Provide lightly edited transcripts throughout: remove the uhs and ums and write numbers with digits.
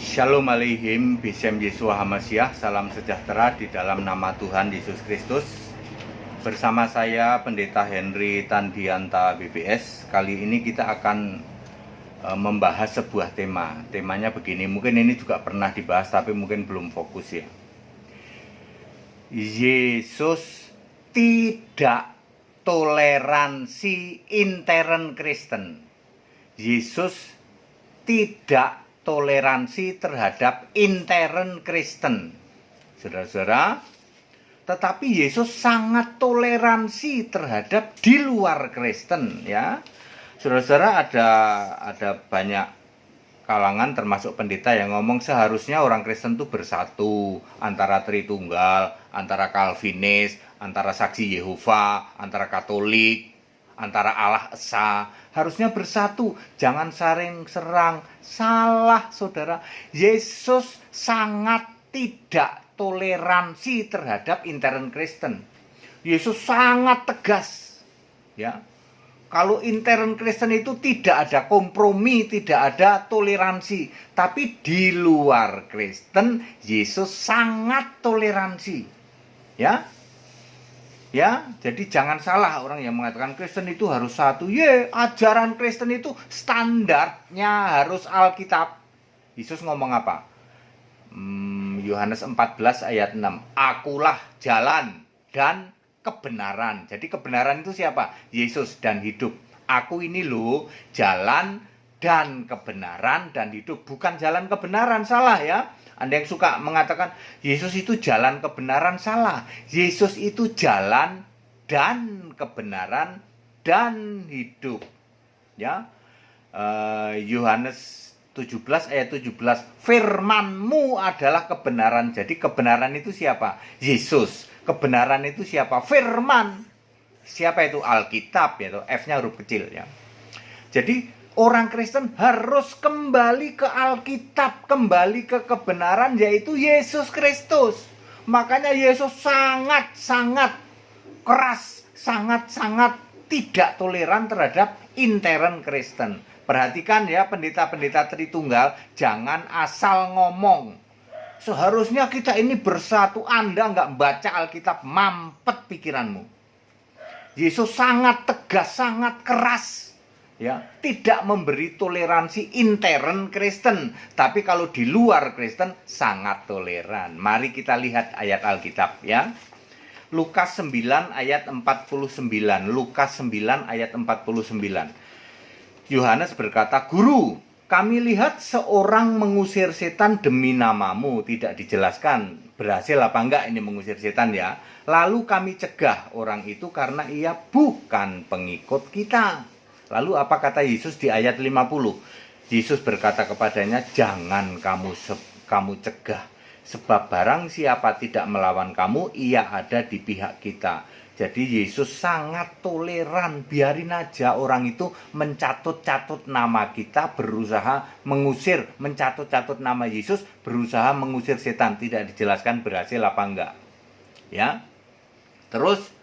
Shalom Aleihim, Bisem Yeshua Hamasyah, salam sejahtera di dalam nama Tuhan Yesus Kristus. Bersama saya Pendeta Henry Tandianta BBS. Kali ini kita akan membahas sebuah tema. Temanya begini, mungkin ini juga pernah dibahas tapi mungkin belum fokus ya. Yesus tidak toleransi intern Kristen. Yesus tidak toleransi terhadap intern Kristen, saudara-saudara. Tetapi Yesus sangat toleransi terhadap di luar Kristen, ya. Saudara-saudara, ada banyak kalangan termasuk pendeta yang ngomong seharusnya orang Kristen itu bersatu antara Tritunggal, antara Calvinis, antara Saksi Yehova, antara Katolik, antara Allah Esa, harusnya bersatu, jangan saling serang. Salah, saudara. Yesus sangat tidak toleransi terhadap intern Kristen. Yesus sangat tegas, ya. Kalau intern Kristen itu tidak ada kompromi, tidak ada toleransi. Tapi di luar Kristen, Yesus sangat toleransi, ya. Ya, jadi jangan salah orang yang mengatakan Kristen itu harus satu. Ajaran Kristen itu standarnya harus Alkitab. Yesus ngomong apa? Yohanes 14 ayat 6. Akulah jalan dan kebenaran. Jadi kebenaran itu siapa? Yesus dan hidup. Aku ini loh jalan dan kebenaran dan hidup. Bukan jalan kebenaran, salah ya. Anda yang suka mengatakan Yesus itu jalan kebenaran, salah. Yesus itu jalan dan kebenaran dan hidup. Ya. Yohanes 17 ayat 17. Firman-Mu adalah kebenaran. Jadi kebenaran itu siapa? Yesus. Kebenaran itu siapa? Firman. Siapa itu? Alkitab, yaitu F-nya huruf kecil ya. Jadi orang Kristen harus kembali ke Alkitab, kembali ke kebenaran, yaitu Yesus Kristus. Makanya Yesus sangat-sangat keras, sangat-sangat tidak toleran terhadap intern Kristen. Perhatikan ya, pendeta-pendeta Tritunggal, jangan asal ngomong. Seharusnya kita ini bersatu. Anda nggak baca Alkitab, mampet pikiranmu. Yesus sangat tegas, sangat keras, ya, tidak memberi toleransi intern Kristen, tapi kalau di luar Kristen sangat toleran. Mari kita lihat ayat Alkitab ya. Lukas 9 ayat 49. Lukas 9 ayat 49. Yohanes berkata, "Guru, kami lihat seorang mengusir setan demi namamu." Tidak dijelaskan berhasil apa enggak ini mengusir setan ya. "Lalu kami cegah orang itu karena ia bukan pengikut kita." Lalu apa kata Yesus di ayat 50? Yesus berkata kepadanya, "Jangan kamu cegah, sebab barang siapa tidak melawan kamu, ia ada di pihak kita." Jadi Yesus sangat toleran, biarin aja orang itu mencatut-catut nama kita, berusaha mengusir, mencatut-catut nama Yesus, berusaha mengusir setan. Tidak dijelaskan berhasil apa enggak. Ya. Terus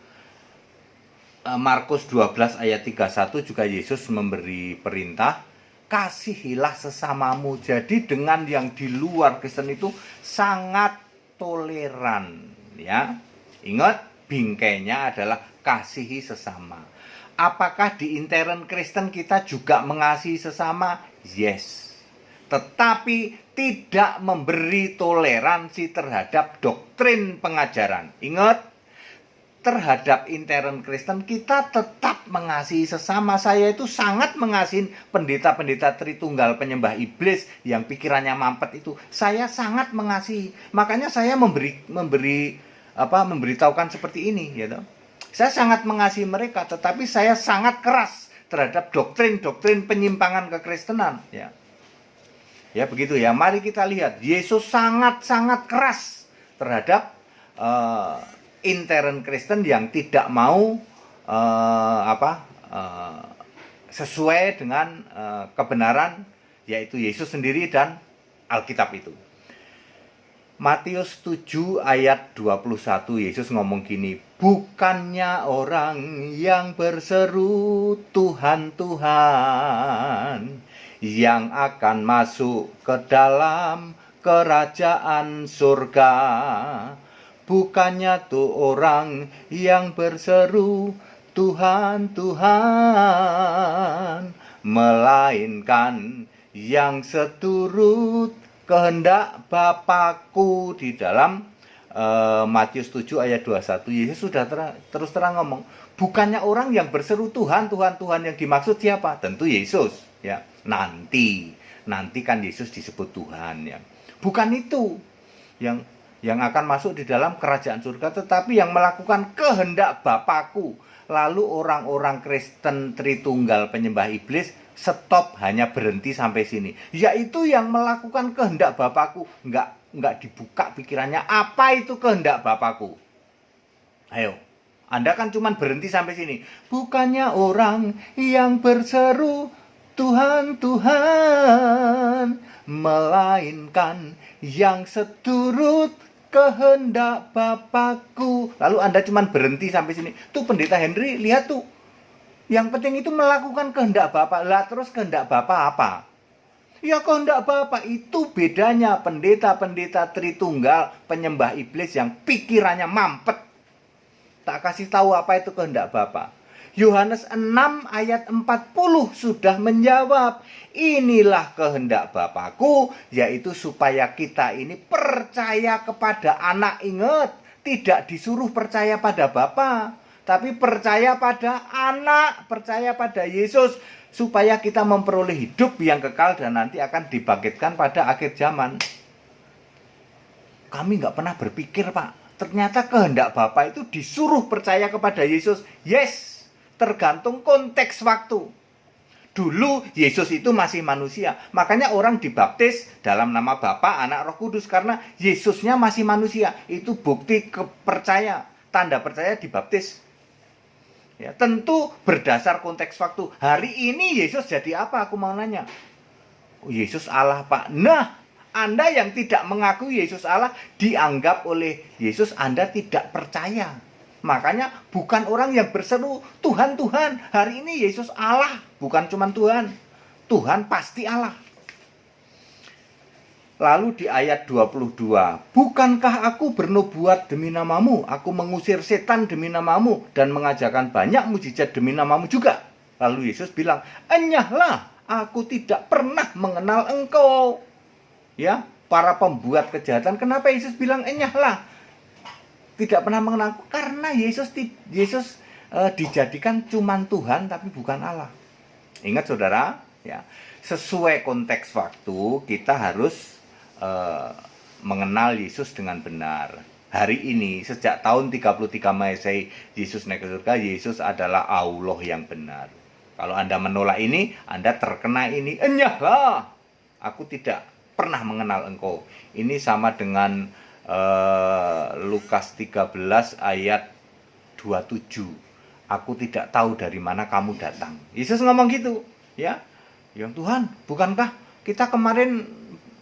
Markus 12 ayat 31 juga Yesus memberi perintah, kasihilah sesamamu. Jadi dengan yang di luar Kristen itu sangat toleran, ya. Ingat, bingkainya adalah kasihi sesama. Apakah di intern Kristen kita juga mengasihi sesama? Yes. Tetapi tidak memberi toleransi terhadap doktrin pengajaran. Ingat, terhadap intern Kristen kita tetap mengasihi sesama. Saya itu sangat mengasihi pendeta-pendeta Tritunggal penyembah iblis yang pikirannya mampet itu. Saya sangat mengasihi. Makanya saya memberitahukan seperti ini, gitu. Saya sangat mengasihi mereka, tetapi saya sangat keras terhadap doktrin-doktrin penyimpangan kekristenan, ya. Ya begitu ya. Mari kita lihat, Yesus sangat-sangat keras terhadap intern Kristen yang tidak mau sesuai dengan kebenaran, yaitu Yesus sendiri dan Alkitab itu. Matius 7 ayat 21, Yesus ngomong gini, "Bukannya orang yang berseru Tuhan, Tuhan, yang akan masuk ke dalam kerajaan surga. Bukannya tuh orang yang berseru Tuhan, Tuhan, melainkan yang seturut kehendak Bapakku. Di dalam Matius 7 ayat 21, Yesus sudah terus terang ngomong, bukannya orang yang berseru Tuhan, Tuhan, Tuhan, yang dimaksud siapa? Tentu Yesus, ya. Nanti kan Yesus disebut Tuhan, ya. Bukan itu yang akan masuk di dalam kerajaan surga, tetapi yang melakukan kehendak Bapakku. Lalu orang-orang Kristen Tritunggal penyembah iblis stop, hanya berhenti sampai sini. Yaitu yang melakukan kehendak Bapakku. Enggak dibuka pikirannya, apa itu kehendak Bapakku? Ayo, Anda kan cuma berhenti sampai sini. Bukannya orang yang berseru Tuhan, Tuhan, melainkan yang seturut kehendak Bapakku. Lalu Anda cuma berhenti sampai sini. Tuh Pendeta Henry, lihat tuh. Yang penting itu melakukan kehendak Bapa. Lah terus kehendak Bapa apa? Ya kehendak Bapa itu bedanya pendeta-pendeta Tritunggal penyembah iblis yang pikirannya mampet. Tak kasih tahu apa itu kehendak Bapa. Yohanes 6 ayat 40 sudah menjawab, inilah kehendak Bapakku, yaitu supaya kita ini percaya kepada anak. Ingat, tidak disuruh percaya pada Bapa, tapi percaya pada anak, percaya pada Yesus, supaya kita memperoleh hidup yang kekal dan nanti akan dibangkitkan pada akhir zaman. Kami nggak pernah berpikir, Pak, ternyata kehendak Bapa itu disuruh percaya kepada Yesus. Yes, tergantung konteks waktu. Dulu Yesus itu masih manusia, makanya orang dibaptis dalam nama Bapa, Anak, Roh Kudus, karena Yesusnya masih manusia. Itu bukti kepercaya, tanda percaya dibaptis. Ya, tentu berdasar konteks waktu. Hari ini Yesus jadi apa? Aku mau nanya. Oh, Yesus Allah, Pak. Nah, Anda yang tidak mengakui Yesus Allah, dianggap oleh Yesus Anda tidak percaya. Makanya bukan orang yang berseru Tuhan, Tuhan. Hari ini Yesus Allah, bukan cuma Tuhan. Tuhan pasti Allah. Lalu di ayat 22, bukankah aku bernubuat demi namamu? Aku mengusir setan demi namamu dan mengajarkan banyak mujizat demi namamu juga. Lalu Yesus bilang, enyahlah, aku tidak pernah mengenal engkau. Ya, para pembuat kejahatan. Kenapa Yesus bilang enyahlah? Tidak pernah mengenal, karena Yesus dijadikan cuman Tuhan tapi bukan Allah. Ingat saudara, ya, sesuai konteks waktu kita harus mengenal Yesus dengan benar. Hari ini sejak tahun 33 Masehi Yesus naik ke surga, Yesus adalah Allah yang benar. Kalau Anda menolak ini, Anda terkena ini, enyahlah, aku tidak pernah mengenal engkau. Ini sama dengan Lukas 13 ayat 27. Aku tidak tahu dari mana kamu datang. Yesus ngomong gitu, ya. Yang Tuhan, bukankah kita kemarin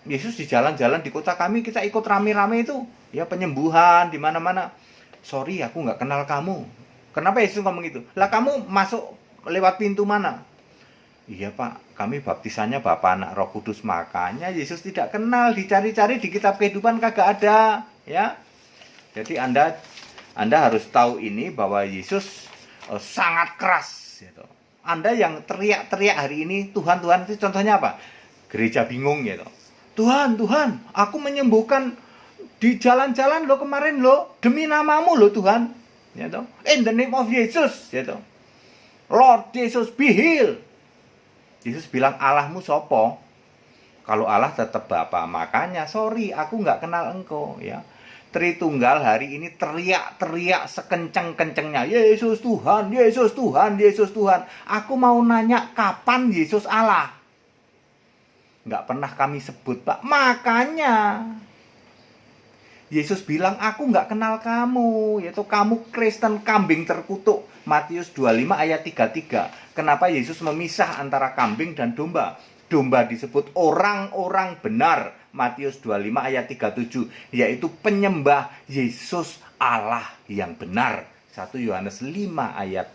Yesus di jalan-jalan di kota kami, kita ikut rame-rame itu, ya, penyembuhan di mana-mana. Sorry, aku nggak kenal kamu. Kenapa Yesus ngomong gitu? Lah kamu masuk lewat pintu mana? Iya Pak, kami baptisannya Bapa, Anak, Roh Kudus. Makanya Yesus tidak kenal, dicari-cari di kitab kehidupan kagak ada, ya. Jadi Anda harus tahu ini bahwa Yesus sangat keras, gitu. Anda yang teriak-teriak hari ini Tuhan, Tuhan, itu contohnya apa? Gereja bingung gitu. Tuhan, Tuhan, aku menyembuhkan di jalan-jalan lo kemarin lo, demi namamu lo Tuhan, gitu. In the name of Jesus, gitu. Lord Jesus be healed. Yesus bilang, Allahmu sopo? Kalau Allah tetap Bapa. Makanya sorry, aku nggak kenal engkau, ya. Tritunggal hari ini teriak-teriak sekencang-kencangnya, Yesus Tuhan, Yesus Tuhan, Yesus Tuhan. Aku mau nanya, kapan Yesus Allah? Nggak pernah kami sebut, Pak. Makanya Yesus bilang, aku nggak kenal kamu, yaitu kamu Kristen kambing terkutuk. Matius 25 ayat 33. Kenapa Yesus memisah antara kambing dan domba? Domba disebut orang-orang benar. Matius 25 ayat 37. Yaitu penyembah Yesus Allah yang benar. 1 Yohanes 5 ayat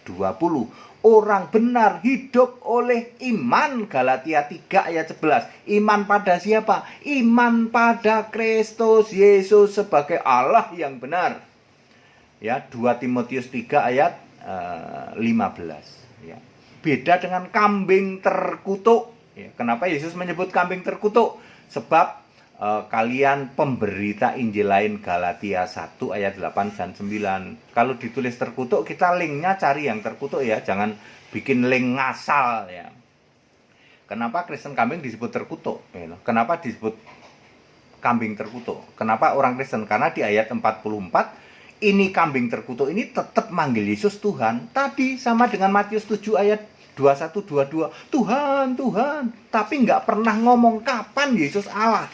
20. Orang benar hidup oleh iman, Galatia 3 ayat 11. Iman pada siapa? Iman pada Kristus Yesus sebagai Allah yang benar. Ya, 2 Timotius 3 ayat 15. Ya. Beda dengan kambing terkutuk. Ya, kenapa Yesus menyebut kambing terkutuk? Sebab kalian pemberita Injil lain, Galatia 1 ayat 8 dan 9. Kalau ditulis terkutuk, kita linknya cari yang terkutuk ya, jangan bikin link ngasal ya. Kenapa Kristen kambing disebut terkutuk? Kenapa disebut kambing terkutuk? Kenapa orang Kristen? Karena di ayat 44, ini kambing terkutuk ini tetap manggil Yesus Tuhan. Tadi sama dengan Matius 7 ayat 21, 22. Tuhan, Tuhan. Tapi nggak pernah ngomong kapan Yesus Allah.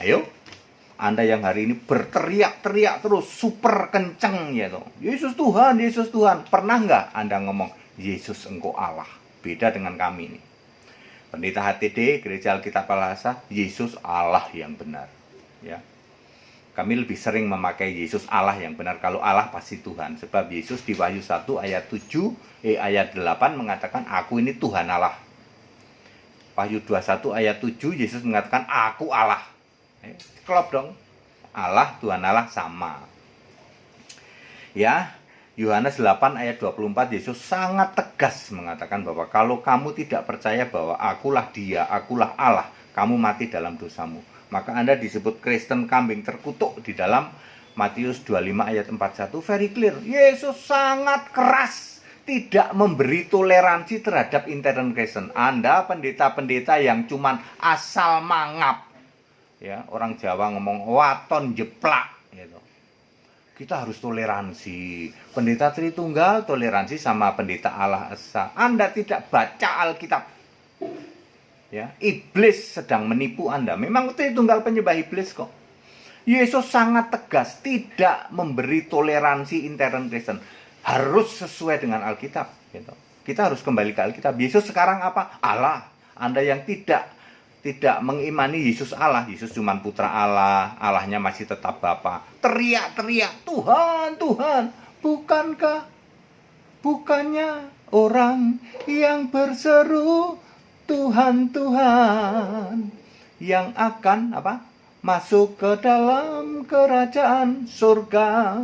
Ayo, Anda yang hari ini berteriak-teriak terus super kenceng ya toh. Yesus Tuhan, Yesus Tuhan. Pernah nggak Anda ngomong Yesus engkau Allah? Beda dengan kami ini. Pendeta HTD, Gereja Alkitab Alasa, Yesus Allah yang benar. Ya. Kami lebih sering memakai Yesus Allah yang benar. Kalau Allah pasti Tuhan. Sebab Yesus di Wahyu 1 ayat 8 mengatakan, aku ini Tuhan Allah. Wahyu 21 ayat 7, Yesus mengatakan, aku Allah. Klop dong. Allah, Tuhan Allah sama. Ya, Yohanes 8 ayat 24, Yesus sangat tegas mengatakan bahwa kalau kamu tidak percaya bahwa akulah Dia, akulah Allah, kamu mati dalam dosamu. Maka Anda disebut Kristen kambing terkutuk di dalam Matius 25 ayat 41, very clear. Yesus sangat keras, tidak memberi toleransi terhadap intern Kristen. Anda pendeta-pendeta yang cuman asal mangap. Ya, orang Jawa ngomong waton jeplak gitu. Kita harus toleransi. Pendeta Tritunggal toleransi sama pendeta Allah Esa. Anda tidak baca Alkitab. Ya, iblis sedang menipu Anda. Memang Tritunggal penyembah iblis kok. Yesus sangat tegas tidak memberi toleransi intern Kristen. Harus sesuai dengan Alkitab gitu. Kita harus kembali ke Alkitab. Yesus sekarang apa? Allah. Anda yang tidak mengimani Yesus Allah, Yesus cuma putra Allah, Allahnya masih tetap Bapa. Teriak-teriak, Tuhan, Tuhan. Bukannya orang yang berseru Tuhan, Tuhan, yang akan masuk ke dalam kerajaan surga.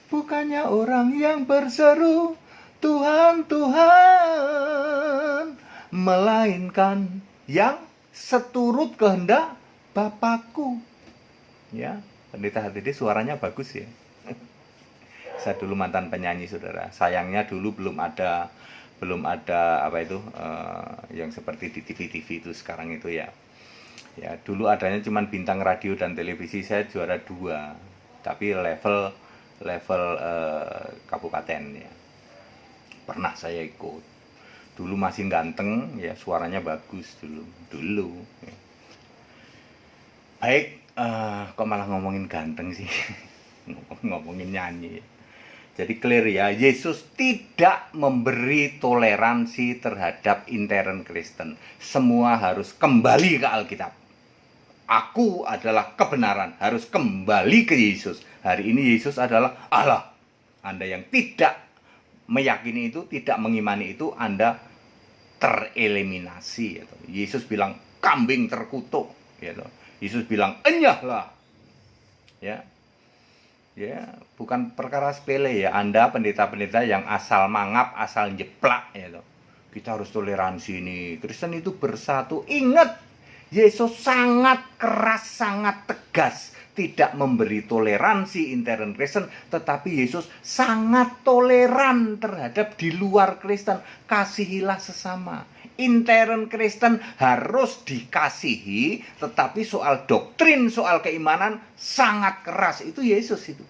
Bukannya orang yang berseru Tuhan, Tuhan, melainkan yang seturut kehendak Bapakku. Ya, pendeta HTD suaranya bagus ya. Saya dulu mantan penyanyi, saudara. Sayangnya dulu belum ada yang seperti di TV-TV itu sekarang itu ya. Ya, dulu adanya cuma bintang radio dan televisi. Saya juara 2, tapi level kabupaten ya. Pernah saya ikut. Dulu masih ganteng ya, suaranya bagus dulu ya. Baik, kok malah ngomongin ganteng sih. Ngomongin nyanyi. Jadi clear ya, Yesus tidak memberi toleransi terhadap intern Kristen. Semua harus kembali ke Alkitab. Aku adalah kebenaran, harus kembali ke Yesus. Hari ini Yesus adalah Allah. Anda yang tidak meyakini itu, tidak mengimani itu, Anda tereliminasi. Gitu. Yesus bilang kambing terkutuk. Gitu. Yesus bilang enyahlah. Ya, bukan perkara sepele ya. Anda pendeta-pendeta yang asal mangap, asal jeplak. Gitu. Kita harus toleransi nih. Kristen itu bersatu. Ingat, Yesus sangat keras, sangat tegas. Tidak memberi toleransi intern Kristen, tetapi Yesus sangat toleran terhadap di luar Kristen. Kasihilah sesama. Intern Kristen harus dikasihi, tetapi soal doktrin, soal keimanan sangat keras. Itu Yesus itu.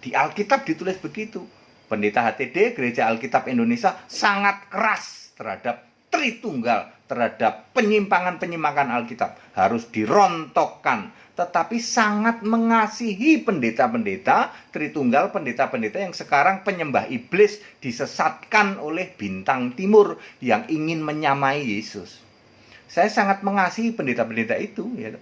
Di Alkitab ditulis begitu. Pendeta HTD, Gereja Alkitab Indonesia, sangat keras terhadap Tritunggal, terhadap penyimpangan-penyimpangan Alkitab. Harus dirontokkan. Tetapi sangat mengasihi pendeta-pendeta Tritunggal, pendeta-pendeta yang sekarang penyembah iblis, disesatkan oleh bintang timur yang ingin menyamai Yesus. Saya sangat mengasihi pendeta-pendeta itu. Ya.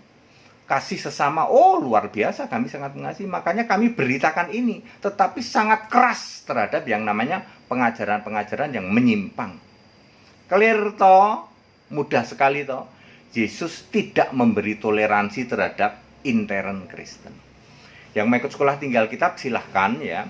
Kasih sesama, oh luar biasa, kami sangat mengasihi, makanya kami beritakan ini. Tetapi sangat keras terhadap yang namanya pengajaran-pengajaran yang menyimpang. Clear toh, mudah sekali toh. Yesus tidak memberi toleransi terhadap intern Kristen. Yang mau ikut sekolah tinggal kitab silahkan ya.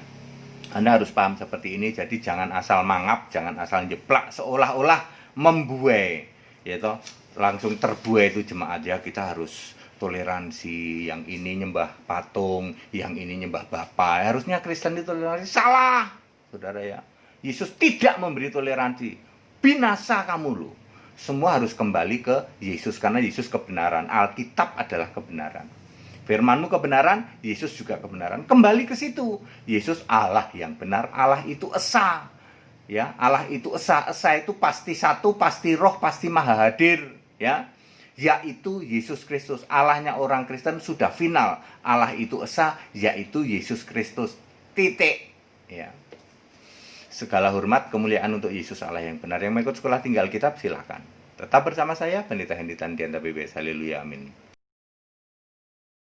Anda harus paham seperti ini, jadi jangan asal mangap, jangan asal jeplak seolah-olah membuai, ya toh, langsung terbuai itu jemaat ya, kita harus toleransi, yang ini nyembah patung, yang ini nyembah Bapa. Harusnya Kristen itu toleransi, salah. Saudara ya. Yesus tidak memberi toleransi. Binasa kamu loh. Semua harus kembali ke Yesus karena Yesus kebenaran. Alkitab adalah kebenaran. Firman-Mu kebenaran, Yesus juga kebenaran. Kembali ke situ. Yesus Allah yang benar, Allah itu esa. Ya, Allah itu esa. Esa itu pasti satu, pasti roh, pasti maha hadir, ya. Yaitu Yesus Kristus. Allahnya orang Kristen sudah final. Allah itu esa, yaitu Yesus Kristus. Titik. Ya. Segala hormat, kemuliaan untuk Yesus Allah yang benar. Yang mau ikut sekolah tinggal kitab silahkan. Tetap bersama saya, Pendeta Hendy Tandian PBS. Haleluya, amin.